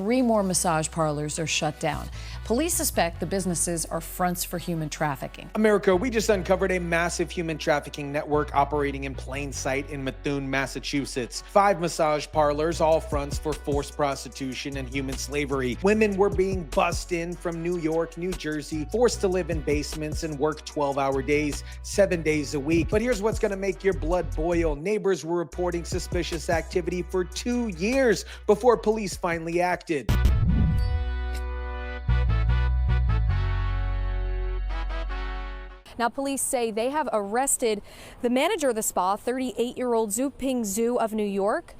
3 more massage parlors are shut down. Police suspect the businesses are fronts for human trafficking. America, we just uncovered a massive human trafficking network operating in plain sight in Methuen, Massachusetts. 5 massage parlors, all fronts for forced prostitution and human slavery. Women were being bussed in from New York, New Jersey, forced to live in basements and work 12-hour days, 7 days a week. But here's what's going to make your blood boil. Neighbors were reporting suspicious activity for 2 years before police finally acted. Now, police say they have arrested the manager of the spa, 38-year-old Zhu Ping Zhu of New York.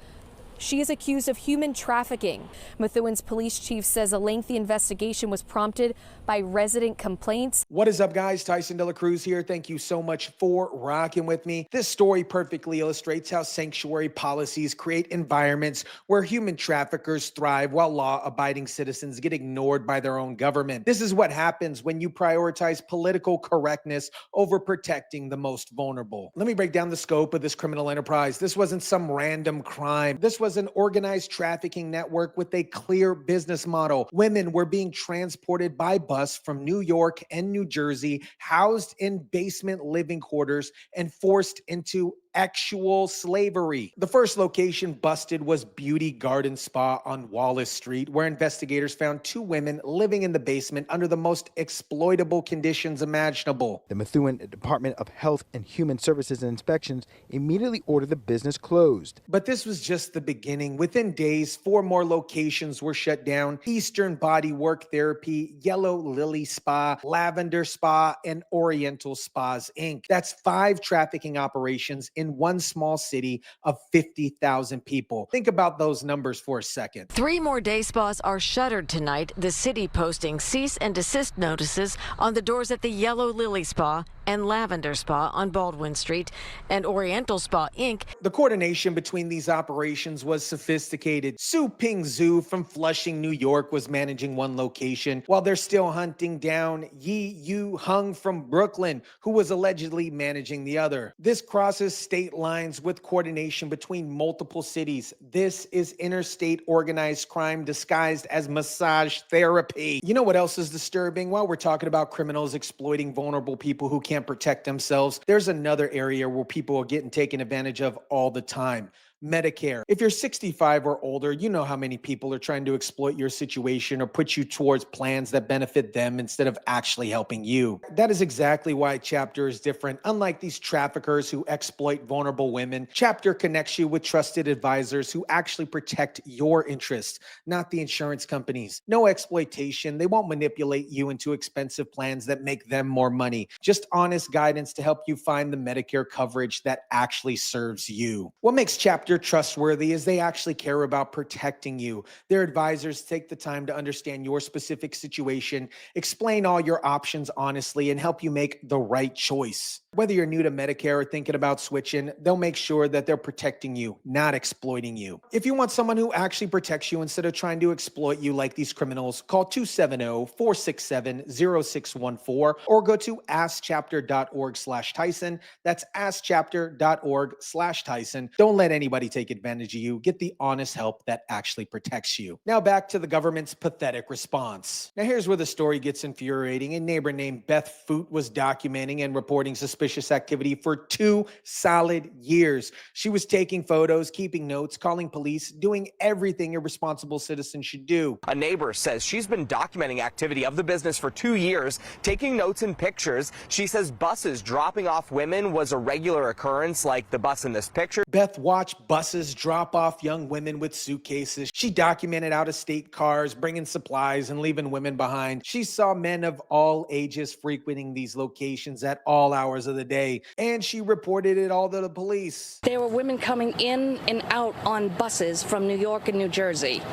She is accused of human trafficking. Methuen's police chief says a lengthy investigation was prompted by resident complaints. What is up, guys? Tyson De La Cruz here. Thank you so much for rocking with me. This story perfectly illustrates how sanctuary policies create environments where human traffickers thrive while law-abiding citizens get ignored by their own government. This is what happens when you prioritize political correctness over protecting the most vulnerable. Let me break down the scope of this criminal enterprise. This wasn't some random crime. This was an organized trafficking network with a clear business model. Women were being transported by bus from New York and New Jersey, housed in basement living quarters, and forced into actual slavery. The first location busted was Beauty Garden Spa on Wallace Street, where investigators found 2 women living in the basement under the most exploitable conditions imaginable. The Methuen Department of Health and Human Services and Inspections immediately ordered the business closed. But this was just the beginning. Within days, 4 more locations were shut down: Eastern Bodywork Therapy, Yellow Lily Spa, Lavender Spa, and Oriental Spas Inc. That's 5 trafficking operations in one small city of 50,000 people. Think about those numbers for a second. 3 more day spas are shuttered tonight, the city posting cease and desist notices on the doors at the Yellow Lily Spa and Lavender Spa on Baldwin Street and Oriental Spa Inc. The coordination between these operations was sophisticated. Zhu Ping Zhu from Flushing, New York was managing one location, while they're still hunting down Yi Yu Hung from Brooklyn, who was allegedly managing the other. This crosses state lines with coordination between multiple cities. This is interstate organized crime disguised as massage therapy. You know what else is disturbing? While we're talking about criminals exploiting vulnerable people who can't protect themselves, there's another area where people are getting taken advantage of all the time: Medicare. If you're 65 or older, you know how many people are trying to exploit your situation or put you towards plans that benefit them instead of actually helping you. That is exactly why Chapter is different. Unlike these traffickers who exploit vulnerable women, Chapter connects you with trusted advisors who actually protect your interests, not the insurance companies. No exploitation. They won't manipulate you into expensive plans that make them more money. Just honest guidance to help you find the Medicare coverage that actually serves you. What makes Chapter trustworthy is they actually care about protecting you. Their advisors take the time to understand your specific situation, explain all your options honestly, and help you make the right choice. Whether you're new to Medicare or thinking about switching, they'll make sure that they're protecting you, not exploiting you. If you want someone who actually protects you instead of trying to exploit you like these criminals, call 270-467-0614 or go to askchapter.org/Tyson. That's askchapter.org/Tyson. Don't let anybody take advantage of you. Get the honest help that actually protects you. Now back to the government's pathetic response. Now here's where the story gets infuriating. A neighbor named Beth Foot was documenting and reporting suspicious activity for 2 solid years. She was taking photos, keeping notes, calling police, doing everything a responsible citizen should do. A neighbor says she's been documenting activity of the business for 2 years, taking notes and pictures. She says buses dropping off women was a regular occurrence, like the bus in this picture. Beth watched buses drop off young women with suitcases. She documented out-of-state cars, bringing supplies and leaving women behind. She saw men of all ages frequenting these locations at all hours of the day, and she reported it all to the police. There were women coming in and out on buses from New York and New Jersey.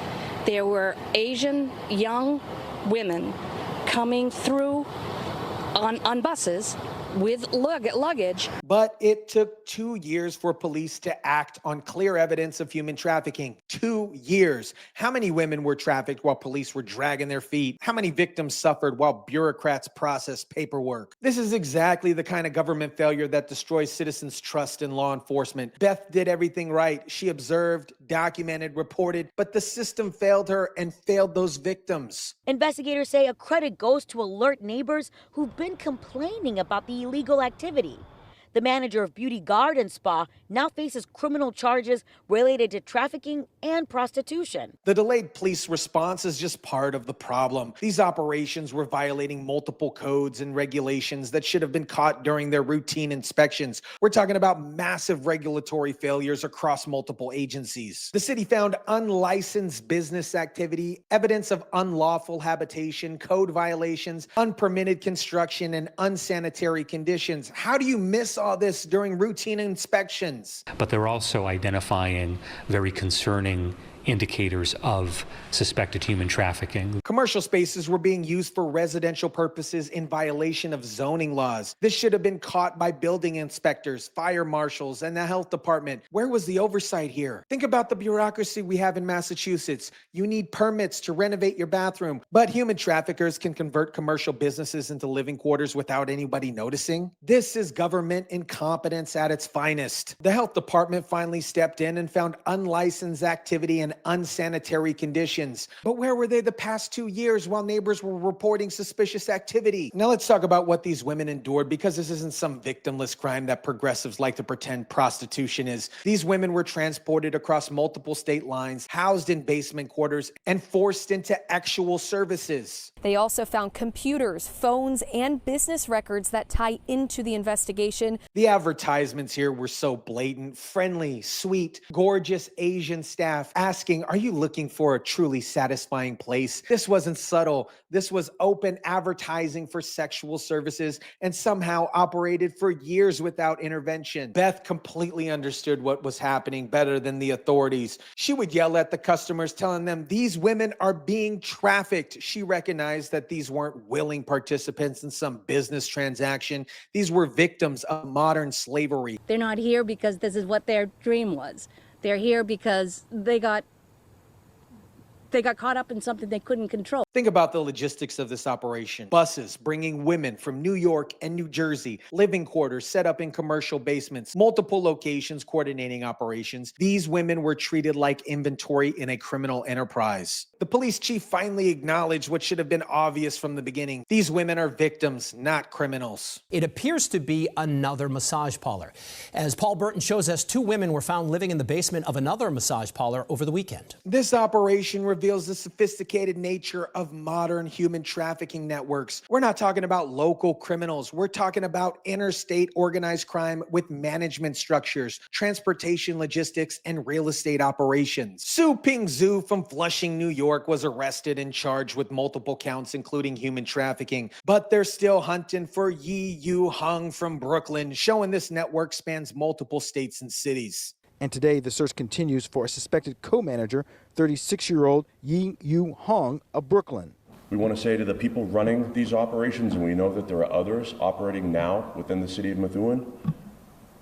There were Asian young women coming through on buses with luggage. But it took 2 years for police to act on clear evidence of human trafficking. 2 years. How many women were trafficked while police were dragging their feet? How many victims suffered while bureaucrats processed paperwork? This is exactly the kind of government failure that destroys citizens' trust in law enforcement. Beth did everything right. She observed, documented, reported, but the system failed her and failed those victims. Investigators say a credit goes to alert neighbors who've been complaining about the illegal activity. The manager of Beauty Garden Spa now faces criminal charges related to trafficking and prostitution. The delayed police response is just part of the problem. These operations were violating multiple codes and regulations that should have been caught during their routine inspections. We're talking about massive regulatory failures across multiple agencies. The city found unlicensed business activity, evidence of unlawful habitation, code violations, unpermitted construction, and unsanitary conditions. How do you miss all this during routine inspections? But they're also identifying very concerning indicators of suspected human trafficking. Commercial spaces were being used for residential purposes in violation of zoning laws. This should have been caught by building inspectors, fire marshals, and the health department. Where was the oversight here? Think about the bureaucracy we have in Massachusetts. You need permits to renovate your bathroom, but human traffickers can convert commercial businesses into living quarters without anybody noticing. This is government incompetence at its finest. The health department finally stepped in and found unlicensed activity and unsanitary conditions. But where were they the past 2 years while neighbors were reporting suspicious activity? Now let's talk about what these women endured, because this isn't some victimless crime that progressives like to pretend prostitution is. These women were transported across multiple state lines, housed in basement quarters, and forced into actual services. They also found computers, phones, and business records that tie into the investigation. The advertisements here were so blatant: friendly, sweet, gorgeous Asian staff asking, "Are you looking for a truly satisfying place?" This wasn't subtle. This was open advertising for sexual services, and somehow operated for years without intervention. Beth completely understood what was happening better than the authorities. She would yell at the customers, telling them these women are being trafficked. She recognized that these weren't willing participants in some business transaction. These were victims of modern slavery. They're not here because this is what their dream was. They're here because they got caught up in something they couldn't control. Think about the logistics of this operation. Buses bringing women from New York and New Jersey, living quarters set up in commercial basements, multiple locations coordinating operations. These women were treated like inventory in a criminal enterprise. The police chief finally acknowledged what should have been obvious from the beginning. These women are victims, not criminals. It appears to be another massage parlor. As Paul Burton shows us, 2 women were found living in the basement of another massage parlor over the weekend. This operation reveals the sophisticated nature of modern human trafficking networks. We're not talking about local criminals. We're talking about interstate organized crime with management structures, transportation logistics, and real estate operations. Su Ping Zhu from Flushing, New York was arrested and charged with multiple counts, including human trafficking. But they're still hunting for Yi Yu Hung from Brooklyn, showing this network spans multiple states and cities. And today, the search continues for a suspected co-manager, 36-year-old Yi Yu Hong of Brooklyn. We want to say to the people running these operations, and we know that there are others operating now within the city of Methuen,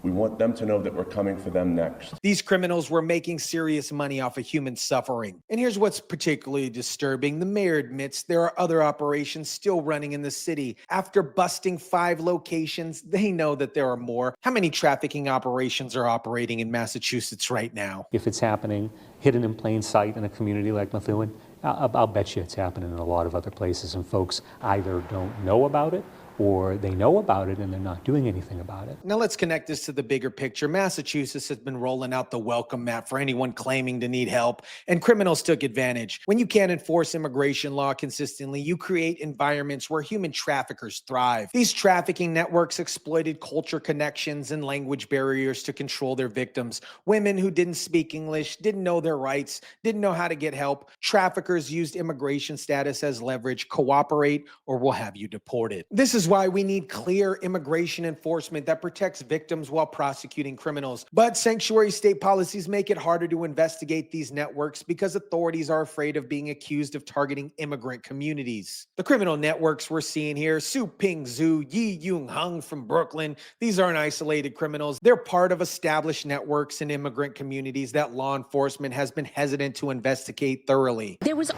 we want them to know that we're coming for them next. These criminals were making serious money off of human suffering. And here's what's particularly disturbing. The mayor admits there are other operations still running in the city. After busting 5 locations, they know that there are more. How many trafficking operations are operating in Massachusetts right now? If it's happening hidden in plain sight in a community like Methuen, I'll bet you it's happening in a lot of other places, and folks either don't know about it or they know about it and they're not doing anything about it. Now let's connect this to the bigger picture. Massachusetts has been rolling out the welcome mat for anyone claiming to need help, and criminals took advantage. When you can't enforce immigration law consistently, you create environments where human traffickers thrive. These trafficking networks exploited culture connections and language barriers to control their victims. Women who didn't speak English, didn't know their rights, didn't know how to get help. Traffickers used immigration status as leverage. Cooperate or we'll have you deported. This is is why we need clear immigration enforcement that protects victims while prosecuting criminals. But sanctuary state policies make it harder to investigate these networks because authorities are afraid of being accused of targeting immigrant communities. The criminal networks we're seeing here, Su Ping Zhu, Yi Yung Hung from Brooklyn, these aren't isolated criminals. They're part of established networks in immigrant communities that law enforcement has been hesitant to investigate thoroughly. There was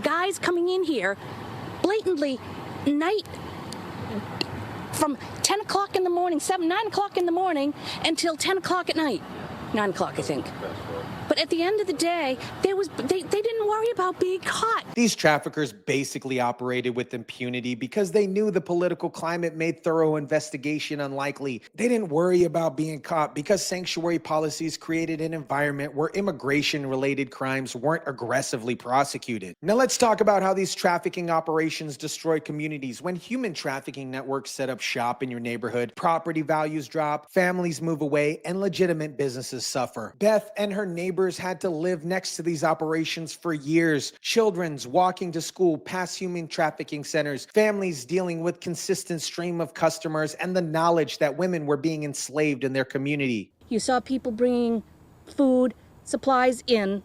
guys coming in here blatantly from 10 o'clock in the morning, 9 o'clock in the morning until 10 o'clock at night. 9 o'clock, I think. But at the end of the day, they didn't worry about being caught. These traffickers basically operated with impunity because they knew the political climate made thorough investigation unlikely. They didn't worry about being caught because sanctuary policies created an environment where immigration-related crimes weren't aggressively prosecuted. Now let's talk about how these trafficking operations destroy communities. When human trafficking networks set up shop in your neighborhood, property values drop, families move away, and legitimate businesses suffer. Beth and her neighbors had to live next to these operations for years. Children's walking to school past human trafficking centers, families dealing with consistent stream of customers, and the knowledge that women were being enslaved in their community. You saw people bringing food, supplies in,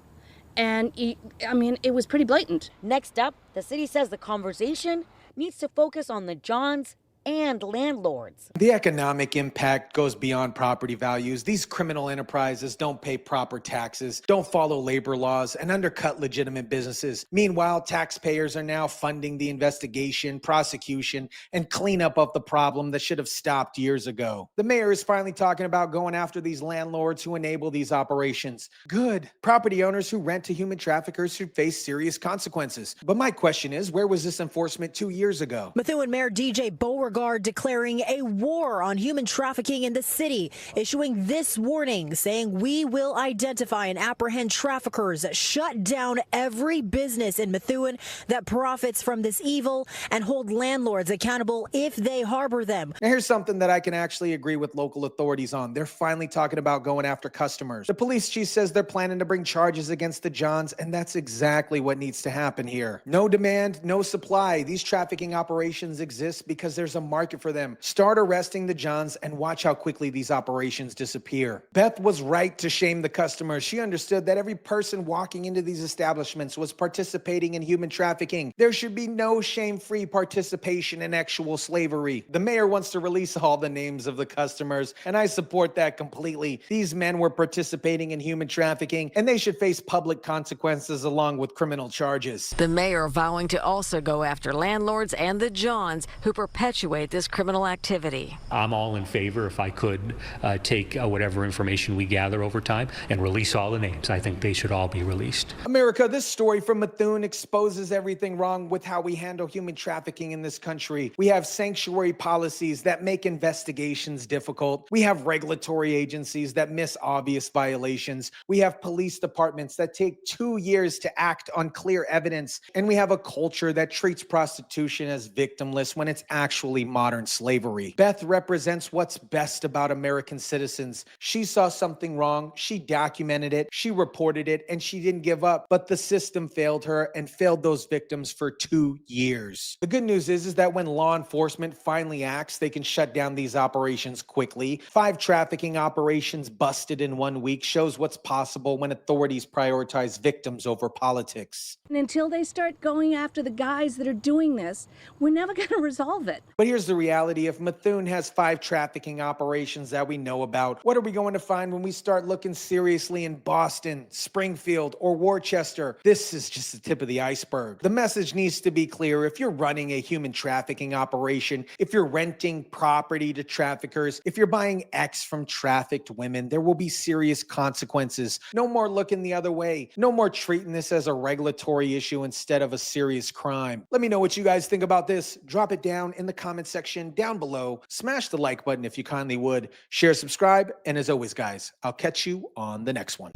and it was pretty blatant. Next up, the city says the conversation needs to focus on the Johns and landlords. The economic impact goes beyond property values. These criminal enterprises don't pay proper taxes, don't follow labor laws, and undercut legitimate businesses. Meanwhile, taxpayers are now funding the investigation, prosecution, and cleanup of the problem that should have stopped years ago. The mayor is finally talking about going after these landlords who enable these operations. Good. Property owners who rent to human traffickers should face serious consequences. But my question is, where was this enforcement 2 years ago? Methuen Mayor DJ Bodywork declaring a war on human trafficking in the city, issuing this warning saying we will identify and apprehend traffickers, shut down every business in Methuen that profits from this evil, and hold landlords accountable if they harbor them. Now here's something that I can actually agree with local authorities on. They're finally talking about going after customers. The police chief says they're planning to bring charges against the Johns, and that's exactly what needs to happen here. No demand, no supply. These trafficking operations exist because there's a market for them. Start arresting the Johns and watch how quickly these operations disappear. Beth was right to shame the customers. She understood that every person walking into these establishments was participating in human trafficking. There should be no shame-free participation in actual slavery. The mayor wants to release all the names of the customers, and I support that completely. These men were participating in human trafficking, and they should face public consequences along with criminal charges. The mayor vowing to also go after landlords and the Johns who perpetuate this criminal activity. I'm all in favor, if I could, take whatever information we gather over time and release all the names. I think they should all be released. America, this story from Methuen exposes everything wrong with how we handle human trafficking in this country. We have sanctuary policies that make investigations difficult. We have regulatory agencies that miss obvious violations. We have police departments that take 2 years to act on clear evidence. And we have a culture that treats prostitution as victimless when it's actually modern slavery. Beth represents what's best about American citizens. She saw something wrong, she documented it, she reported it, and she didn't give up. But the system failed her and failed those victims for 2 years. The good news is that when law enforcement finally acts, they can shut down these operations quickly. 5 trafficking operations busted in 1 week shows what's possible when authorities prioritize victims over politics. And until they start going after the guys that are doing this, we're never going to resolve it. But here's the reality. If Methuen has 5 trafficking operations that we know about, what are we going to find when we start looking seriously in Boston, Springfield, or Worcester? This is just the tip of the iceberg. The message needs to be clear. If you're running a human trafficking operation, if you're renting property to traffickers, if you're buying X from trafficked women, there will be serious consequences. No more looking the other way. No more treating this as a regulatory issue instead of a serious crime. Let me know what you guys think about this. Drop it down in the comment section down below. Smash the like button if you kindly would. Share, subscribe, and as always, guys, I'll catch you on the next one.